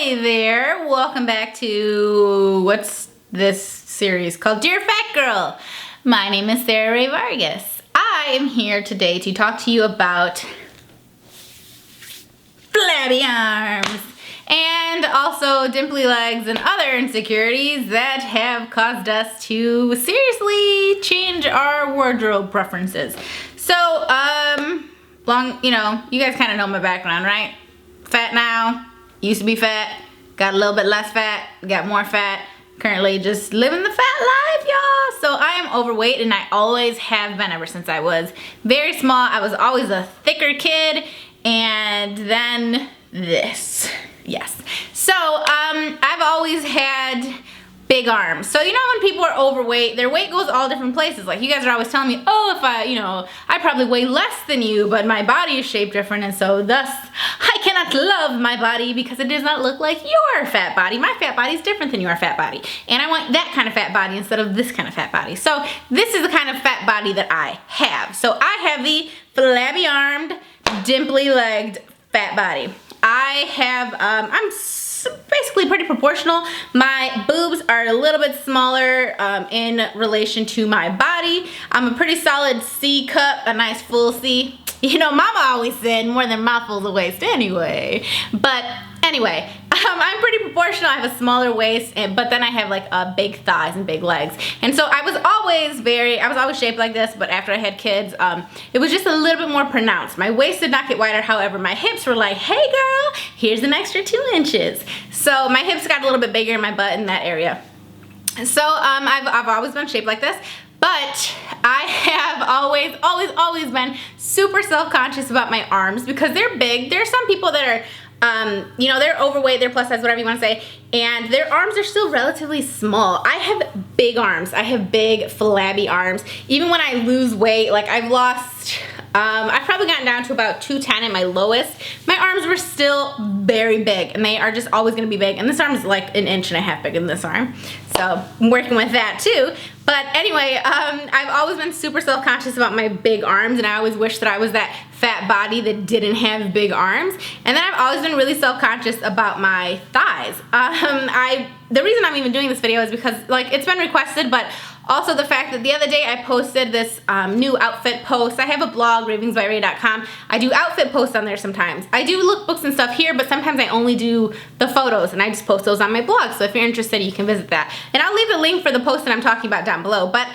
Hi there, welcome back to, what's this series called? Dear Fat Girl. My name is Sarah Ray Vargas. I am here today to talk to you about flabby arms and also dimply legs and other insecurities that have caused us to seriously change our wardrobe preferences. So, you guys kind of know my background, right? Fat now. Used to be fat, got a little bit less fat, got more fat, currently just living the fat life, y'all. So I am overweight and I always have been ever since I was very small. I was always a thicker kid and then this, yes. So I've always had big arms. So you know when people are overweight, their weight goes all different places. Like you guys are always telling me, oh, if I probably weigh less than you, but my body is shaped different and so thus I cannot love my body because it does not look like your fat body. My fat body is different than your fat body. And I want that kind of fat body instead of this kind of fat body. So this is the kind of fat body that I have. So I have the flabby armed, dimply legged fat body. I have, I'm basically pretty proportional. My boobs are a little bit smaller in relation to my body. I'm a pretty solid C cup, a nice full C. You know, mama always said more than mouthfuls of waist anyway. But anyway, I'm pretty proportional. I have a smaller waist, but then I have like big thighs and big legs. And so I was always shaped like this, but after I had kids, it was just a little bit more pronounced. My waist did not get wider, however, my hips were like, hey girl, here's an extra 2 inches. So my hips got a little bit bigger in my butt in that area. So I've always been shaped like this. But I have always been super self-conscious about my arms because they're big. There are some people that are, they're overweight, they're plus size, whatever you want to say, and their arms are still relatively small. I have big arms. I have big, flabby arms. Even when I lose weight, like I've probably gotten down to about 210 at my lowest. My arms were still very big, and they are just always going to be big. And this arm is like 1.5 inches bigger than this arm. So I'm working with that too. But anyway, I've always been super self-conscious about my big arms, and I always wish that I was that fat body that didn't have big arms. And then I've always been really self-conscious about my thighs. The reason I'm even doing this video is because like it's been requested, but also the fact that the other day I posted this new outfit post. I have a blog, ravingsbyray.com. I do outfit posts on there sometimes. I do lookbooks and stuff here, but sometimes I only do the photos and I just post those on my blog. So if you're interested, you can visit that. And I'll leave the link for the post that I'm talking about down below. But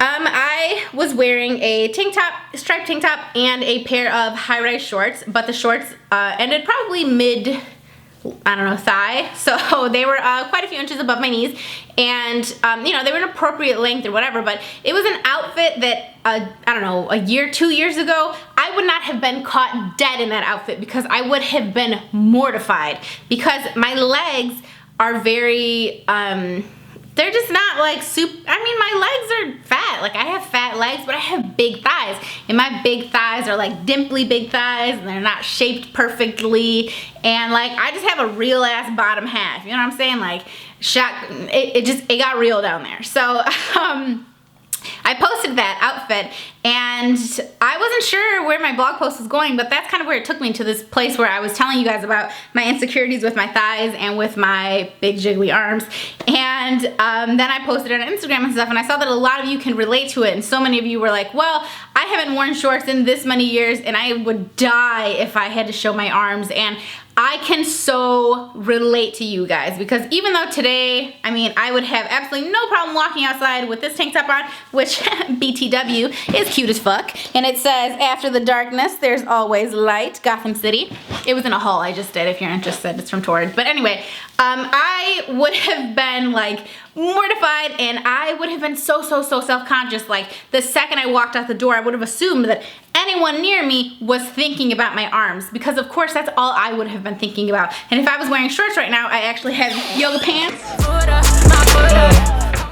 I was wearing a tank top, striped tank top, and a pair of high-rise shorts, but the shorts ended probably mid, thigh. So they were quite a few inches above my knees, and they were an appropriate length or whatever, but it was an outfit that, a year, 2 years ago, I would not have been caught dead in that outfit because I would have been mortified because my legs are very, they're just not like my legs are fat. Like I have fat legs, but I have big thighs. And my big thighs are like dimply big thighs and they're not shaped perfectly. And like I just have a real ass bottom half. You know what I'm saying? Like it got real down there. So I posted that outfit and I wasn't sure where my blog post was going, but that's kind of where it took me to this place where I was telling you guys about my insecurities with my thighs and with my big jiggly arms. And then I posted it on Instagram and stuff, and I saw that a lot of you can relate to it, and so many of you were like, well, I haven't worn shorts in this many years and I would die if I had to show my arms. And I can so relate to you guys because even though today, I would have absolutely no problem walking outside with this tank top on, which BTW is cute as fuck. And it says, after the darkness, there's always light, Gotham City. It was in a haul I just did if you're interested. It's from Torrid. But anyway, I would have been like mortified and I would have been so self-conscious. Like the second I walked out the door, I would have assumed that anyone near me was thinking about my arms because of course that's all I would have been thinking about. And if I was wearing shorts right now, I actually have yoga pants.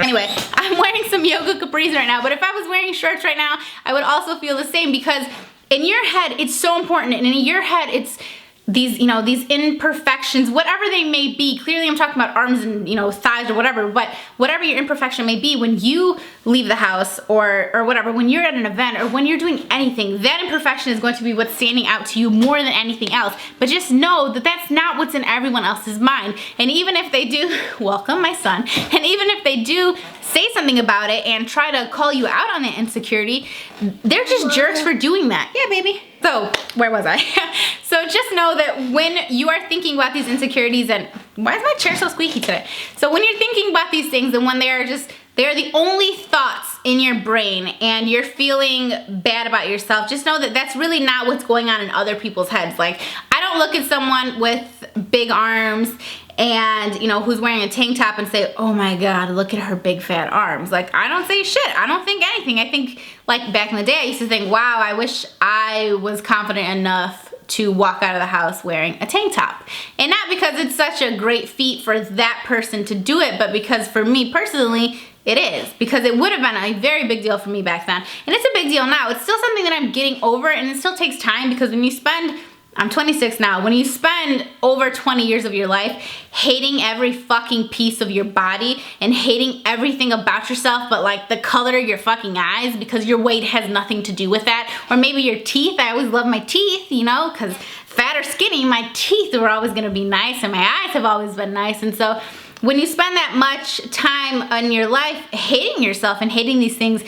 Anyway, I'm wearing some yoga capris right now, but if I was wearing shorts right now, I would also feel the same because in your head, it's so important, and in your head, it's these, you know, these imperfections, whatever they may be. Clearly I'm talking about arms and, you know, thighs or whatever, but whatever your imperfection may be, when you leave the house or whatever, when you're at an event or when you're doing anything, that imperfection is going to be what's standing out to you more than anything else. But just know that that's not what's in everyone else's mind. And even if they do, welcome my son, and even if they do say something about it and try to call you out on the insecurity, they're just jerks for doing that. Yeah, baby. So, where was I? So just know that when you are thinking about these insecurities, and why is my chair so squeaky today? So when you're thinking about these things and when they're the only thoughts in your brain and you're feeling bad about yourself, just know that that's really not what's going on in other people's heads. Like, I don't look at someone with big arms and, you know, who's wearing a tank top and say, oh my God, look at her big fat arms. Like, I don't say shit. I don't think anything. I think, like, back in the day, I used to think, wow, I wish I was confident enough to walk out of the house wearing a tank top. And not because it's such a great feat for that person to do it, but because for me personally, it is. Because it would have been a very big deal for me back then. And it's a big deal now. It's still something that I'm getting over, and it still takes time, because when you spend, I'm 26 now, when you spend over 20 years of your life hating every fucking piece of your body and hating everything about yourself but like the color of your fucking eyes, because your weight has nothing to do with that, or maybe your teeth. I always love my teeth, you know, because fat or skinny, my teeth were always gonna be nice and my eyes have always been nice. And so when you spend that much time in your life hating yourself and hating these things,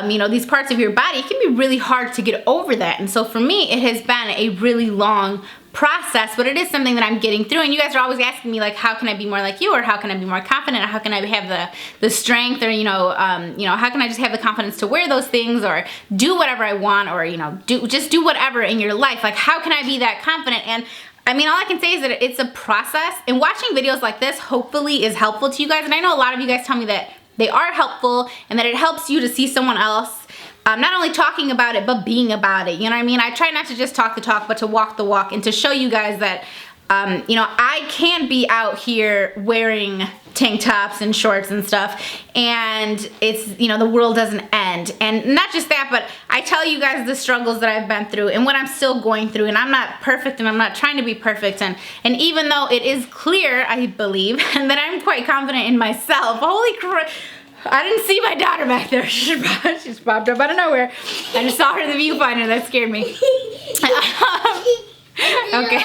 you know, these parts of your body, it can be really hard to get over that. And so for me, it has been a really long process, but it is something that I'm getting through. And you guys are always asking me, like, how can I be more like you, or how can I be more confident, or how can I have the strength, or you know, how can I just have the confidence to wear those things or do whatever I want, or you know, just do whatever in your life. Like, how can I be that confident? And I mean, all I can say is that it's a process, and watching videos like this hopefully is helpful to you guys. And I know a lot of you guys tell me that they are helpful and that it helps you to see someone else not only talking about it, but being about it. You know what I mean? I try not to just talk the talk, but to walk the walk, and to show you guys that, you know, I can be out here wearing tank tops and shorts and stuff, and it's, you know, the world doesn't end. And not just that, but I tell you guys the struggles that I've been through and what I'm still going through, and I'm not perfect and I'm not trying to be perfect. And even though it is clear, I believe, and that I'm quite confident in myself, holy crap, I didn't see my daughter back there. She's popped up out of nowhere. I just saw her in the viewfinder. That scared me. Okay.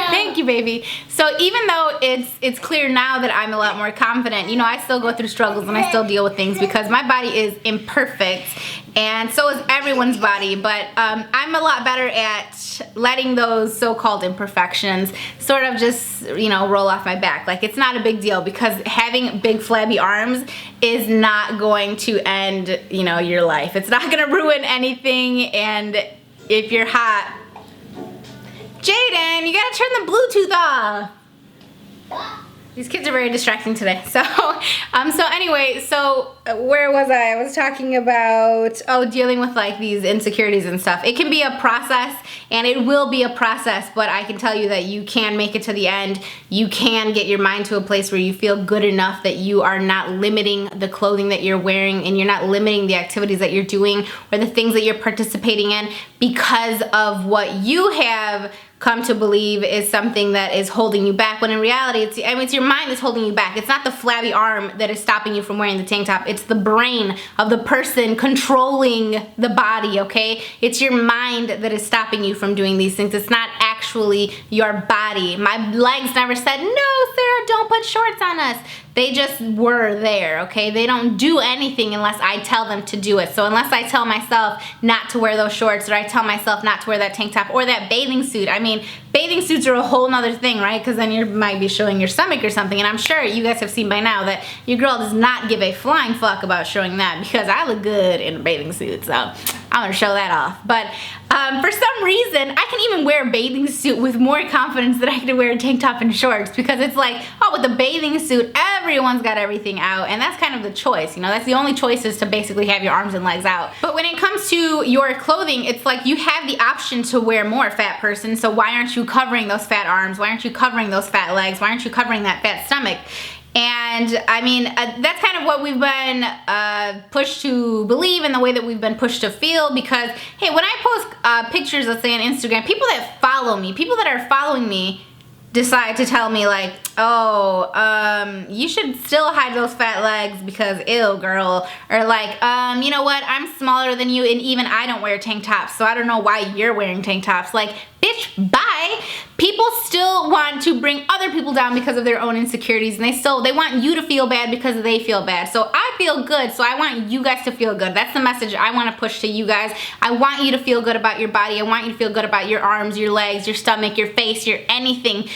Thank you, baby. So even though it's clear now that I'm a lot more confident, you know, I still go through struggles and I still deal with things because my body is imperfect, and so is everyone's body. But I'm a lot better at letting those so-called imperfections sort of just, you know, roll off my back. Like, it's not a big deal, because having big flabby arms is not going to end, you know, your life. It's not gonna ruin anything. And if you're hot, Jaden, you gotta turn the Bluetooth off. These kids are very distracting today. So, anyway, where was I? I was talking about, dealing with like these insecurities and stuff. It can be a process, and it will be a process, but I can tell you that you can make it to the end. You can get your mind to a place where you feel good enough that you are not limiting the clothing that you're wearing, and you're not limiting the activities that you're doing or the things that you're participating in because of what you have come to believe is something that is holding you back, when in reality it's your mind that's holding you back. It's not the flabby arm that is stopping you from wearing the tank top. It's the brain of the person controlling the body, okay? It's your mind that is stopping you from doing these things. It's not actually your body. My legs never said, no, Sarah, don't put shorts on us. They just were there, okay? They don't do anything unless I tell them to do it. So unless I tell myself not to wear those shorts, or I tell myself not to wear that tank top or that bathing suit. I mean, bathing suits are a whole nother thing, right? Because then you might be showing your stomach or something. And I'm sure you guys have seen by now that your girl does not give a flying fuck about showing that, because I look good in a bathing suit. So I'm gonna show that off. But for some reason, I can even wear a bathing suit with more confidence than I can wear a tank top and shorts, because it's like, oh, with the bathing suit, everyone's got everything out, and that's kind of the choice, you know, that's the only choice, is to basically have your arms and legs out. But when it comes to your clothing, it's like you have the option to wear more, fat person, so why aren't you covering those fat arms? Why aren't you covering those fat legs? Why aren't you covering that fat stomach? And I mean, that's kind of what we've been pushed to believe, and the way that we've been pushed to feel, because, hey, when I post pictures, let's say on Instagram, people that are following me decide to tell me like, oh, you should still hide those fat legs because ew, girl. Or like, you know what, I'm smaller than you and even I don't wear tank tops, so I don't know why you're wearing tank tops. Like, bitch, bye. People still want to bring other people down because of their own insecurities, and they want you to feel bad because they feel bad. So I feel good, so I want you guys to feel good. That's the message I want to push to you guys. I want you to feel good about your body. I want you to feel good about your arms, your legs, your stomach, your face, your anything.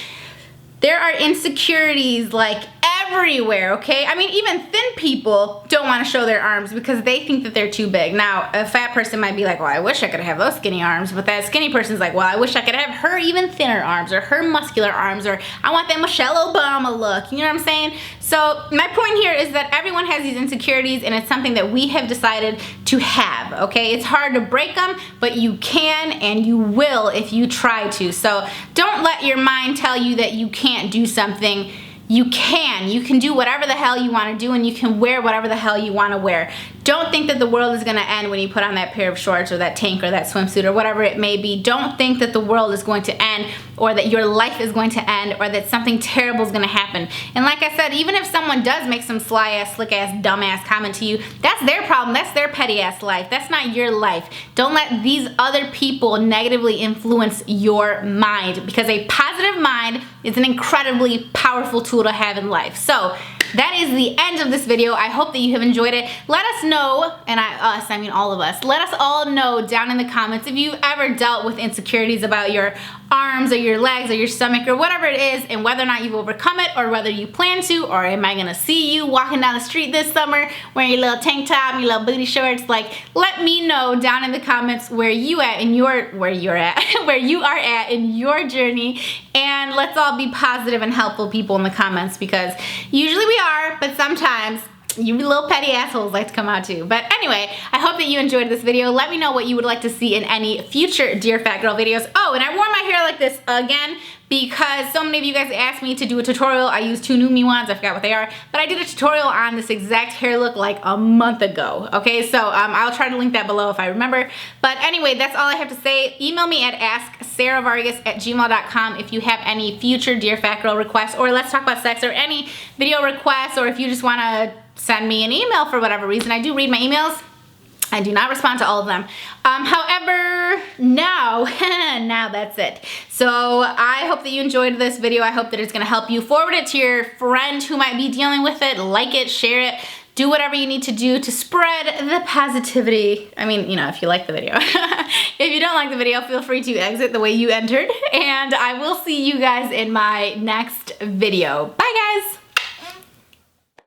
There are insecurities like everywhere, okay? I mean, even thin people don't want to show their arms because they think that they're too big. Now, a fat person might be like, well, I wish I could have those skinny arms, but that skinny person's like, well, I wish I could have her even thinner arms, or her muscular arms, or I want that Michelle Obama look, you know what I'm saying? So my point here is that everyone has these insecurities, and it's something that we have decided to have, okay? It's hard to break them, but you can and you will if you try to. So don't let your mind tell you that you can't do something. You can do whatever the hell you want to do, and you can wear whatever the hell you want to wear. Don't think that the world is going to end when you put on that pair of shorts or that tank or that swimsuit or whatever it may be. Don't think that the world is going to end, or that your life is going to end, or that something terrible is going to happen. And like I said, even if someone does make some sly ass, slick ass, dumb ass comment to you, that's their problem. That's their petty ass life. That's not your life. Don't let these other people negatively influence your mind, because a positive mind is an incredibly powerful tool to have in life. So that is the end of this video. I hope that you have enjoyed it. Let us know, and I mean all of us, let us all know down in the comments if you've ever dealt with insecurities about your arms or your legs or your stomach or whatever it is, and whether or not you've overcome it, or whether you plan to, or am I gonna see you walking down the street this summer wearing your little tank top, your little booty shorts. Like, let me know down in the comments where you are at in your journey, and let's all be positive and helpful people in the comments, because usually we are, but sometimes you little petty assholes like to come out too. But anyway, I hope that you enjoyed this video. Let me know what you would like to see in any future Dear Fat Girl videos. Oh, and I wore my hair like this again because so many of you guys asked me to do a tutorial. I used two Numi ones, I forgot what they are, but I did a tutorial on this exact hair look like a month ago, okay? So I'll try to link that below if I remember. But anyway, that's all I have to say. Email me at asksarahvargas@gmail.com if you have any future Dear Fat Girl requests, or let's talk about sex, or any video requests, or if you just wanna send me an email for whatever reason. I do read my emails. I do not respond to all of them. However, now that's it. So I hope that you enjoyed this video. I hope that it's gonna help you. Forward it to your friend who might be dealing with it. Like it, share it. Do whatever you need to do to spread the positivity. I mean, you know, if you like the video. If you don't like the video, feel free to exit the way you entered. And I will see you guys in my next video. Bye, guys.